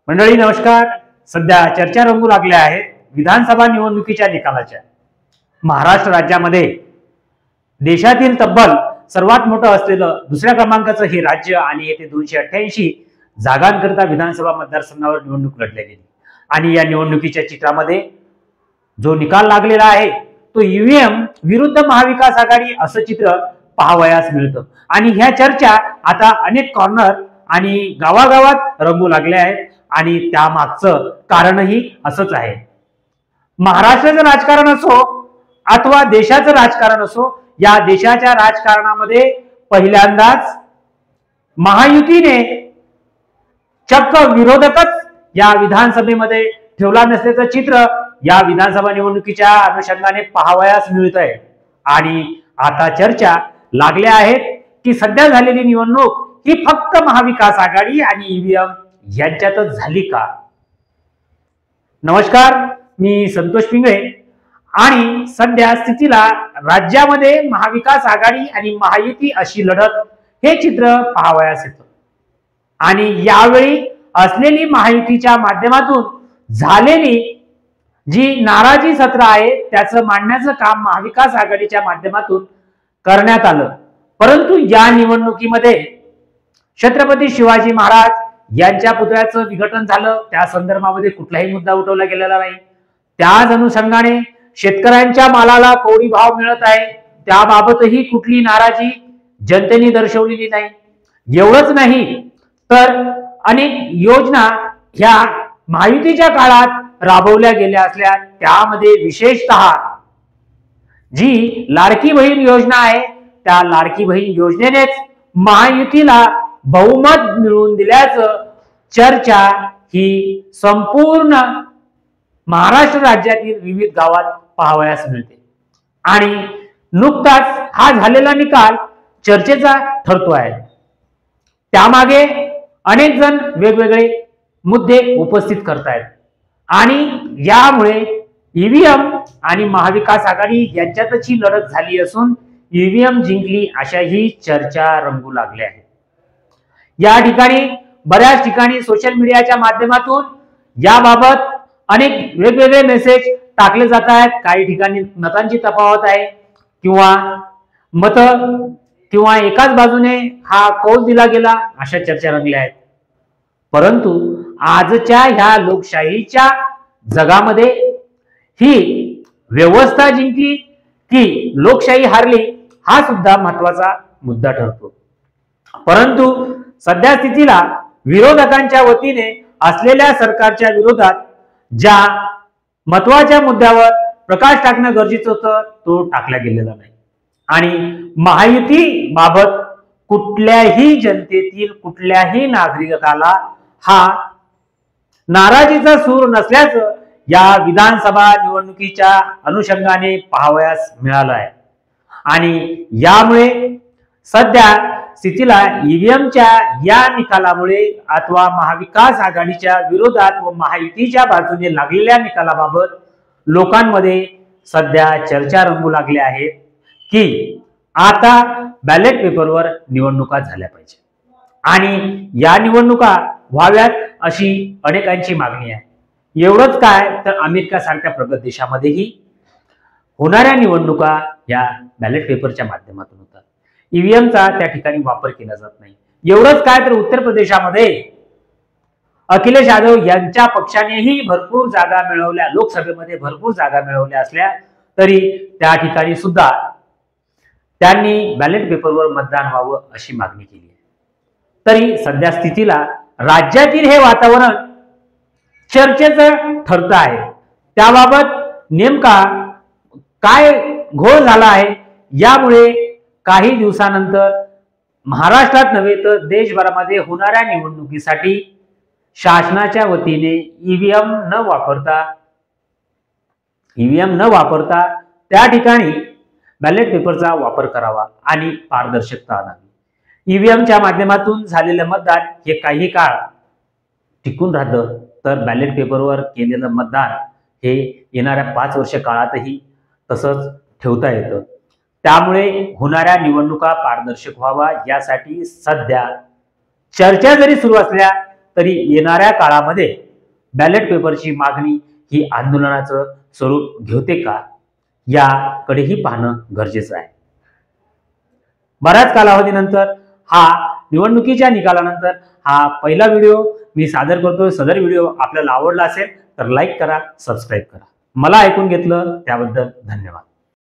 मंडळी नमस्कार। सध्या चर्चा रंगू लागल्या आहेत विधानसभा निवडणुकीच्या निकालाच्या। महाराष्ट्र राज्यामध्ये देशातील तब्बल सर्वात मोठं असलेलं दुसऱ्या क्रमांकाचं हे राज्य आणि येथे 288 जागांकरिता विधानसभा मतदारसंघावर निवडणूक लढली गेली। आणि या निवडणुकीच्या चित्रामध्ये जो निकाल लागलेला आहे तो ईव्हीएम विरुद्ध महाविकास आघाडी असं चित्र पाहावयास मिळतं। आणि ह्या चर्चा आता अनेक कॉर्नर आणि गावागावात रंगू लागल्या आहेत आणि त्यामागचं कारणही असंच आहे। महाराष्ट्राचं राजकारण असो अथवा देशाचं राजकारण असो, या देशाच्या राजकारणामध्ये पहिल्यांदाच महायुतीने चक्क विरोधकच या विधानसभेमध्ये ठेवला नसल्याचं चित्र या विधानसभा निवडणुकीच्या अनुषंगाने पाहावयास मिळत आहे। आणि आता चर्चा लागल्या आहेत की सध्या झालेली निवडणूक ही फक्त महाविकास आघाडी आणि ईव्हीएम यांच्यातच झाली का? नमस्कार, मी संतोष पिंगळे आणि सध्या स्थितीला राज्यामध्ये महाविकास आघाडी आणि महायुती अशी लढत हे चित्र पाहावयास येतं। आणि यावेळी असलेली महायुतीच्या माध्यमातून झालेली जी नाराजी सत्र आहे त्याचं मांडण्याचं काम महाविकास आघाडीच्या माध्यमातून करण्यात आलं। परंतु या निवडणुकीमध्ये छत्रपती शिवाजी महाराज यांच्या पुतळ्याचं विघटन झालं, त्या संदर्भामध्ये कुठलाही मुद्दा उठवला गेलेला नाही। त्याच अनुषंगाने शेतकऱ्यांच्या मालाला कवडी भाव मिळत आहे, त्याबाबतही कुठली नाराजी जनतेने दर्शवलेली नाही। एवढंच नाही तर अनेक योजना ह्या महायुतीच्या काळात राबवल्या गेल्या असल्या, त्यामध्ये विशेषतः जी लाडकी बहीण योजना आहे त्या लाडकी बहीण योजनेनेच महायुतीला बहुमत मिळवून दिल्याचं चर्चा ही संपूर्ण महाराष्ट्र राज्यातील विविध गावात पाहावयास मिळते। आणि नुकताच हा झालेला निकाल चर्चेचा ठरतो आहे। त्यामागे अनेक जण वेगवेगळे मुद्दे उपस्थित करतायत आणि यामुळे ईव्हीएम आणि महाविकास आघाडी यांच्यातच ही लढत झाली असून ईव्हीएम जिंकली अशाही चर्चा रंगू लागल्या आहेत। या ठिकाणी बऱ्याच ठिकाणी सोशल मीडियाच्या माध्यमातून याबाबत अनेक वेगवेगळे मेसेज टाकले जात आहेत। काही ठिकाणी मतांची तफावत आहे किंवा एकाच बाजूने हा कौल दिला गेला अशा चर्चा रंगल्या आहेत। परंतु आजच्या ह्या लोकशाहीच्या जगामध्ये ही व्यवस्था जिंकली की लोकशाही हारली हा सुद्धा महत्वाचा मुद्दा ठरतो। परंतु सध्या स्थितीला विरोधकांच्या वतीने असलेल्या सरकारच्या विरोधात ज्या महत्वाच्या मुद्द्यावर प्रकाश टाकणं गरजेचं होतं तो टाकला गेलेला नाही। आणि महायुती बाबत कुठल्याही जनतेतील कुठल्याही नागरिकाला हा नाराजीचा सूर नसल्याचं या विधानसभा निवडणुकीच्या अनुषंगाने पाहावयास मिळालं आहे। आणि यामुळे सध्या स्थितीला ईव्हीएमच्या या निकालामुळे अथवा महाविकास आघाडीच्या विरोधात व महायुतीच्या बाजूने लागलेल्या निकालाबाबत लोकांमध्ये सध्या चर्चा रंगू लागल्या आहेत की आता बॅलेट पेपरवर निवडणुका झाल्या पाहिजे आणि या निवडणुका व्हाव्यात अशी अनेकांची मागणी आहे। एवढंच काय तर अमेरिका सारख्या प्रगत देशामध्येही होणाऱ्या निवडणुका या बॅलेट पेपरच्या माध्यमातून होतात। ईव्हीएमचा त्या ठिकाणी वापर केला जात नाही। एवढंच काय तर उत्तर प्रदेशामध्ये अखिलेश यादव यांच्या पक्षानेही भरपूर जागा मिळवल्या, लोकसभेमध्ये भरपूर जागा मिळवल्या असल्या तरी त्या ठिकाणी सुद्धा त्यांनी बॅलेट पेपरवर मतदान व्हावं अशी मागणी केली आहे। तरी सध्या स्थितीला राज्यातील हे वातावरण चर्चेचं ठरतं आहे। त्याबाबत नेमका काय घोळ झाला आहे यामुळे काही दिवसानंतर महाराष्ट्रात नव्हे तर देशभरामध्ये होणाऱ्या निवडणुकीसाठी शासनाच्या वतीने ईव्हीएम न वापरता त्या ठिकाणी बॅलेट पेपरचा वापर करावा आणि पारदर्शकता आणावी। ईव्हीएमच्या माध्यमातून झालेलं मतदान हे काही काळ टिकून राहतं, तर बॅलेट पेपरवर केलेलं मतदान हे येणाऱ्या 5 वर्ष काळातही तसंच ठेवता येतं। त्यामुळे होणाऱ्या निवडणुका पारदर्शक व्हावा यासाठी सध्या चर्चा जरी सुरू असल्या तरी येणाऱ्या काळामध्ये बॅलेट पेपरची मागणी ही आंदोलनाचं स्वरूप घेते का, याकडेही पाहणं गरजेचं आहे. बऱ्याच कालावधीनंतर हा निवडणुकीच्या निकालानंतर हा पहिला व्हिडिओ मी सादर करतोय. सदर व्हिडिओ आपल्याला आवडला असेल तर लाईक करा, सबस्क्राईब करा. मला ऐकून घेतलं त्याबद्दल धन्यवाद.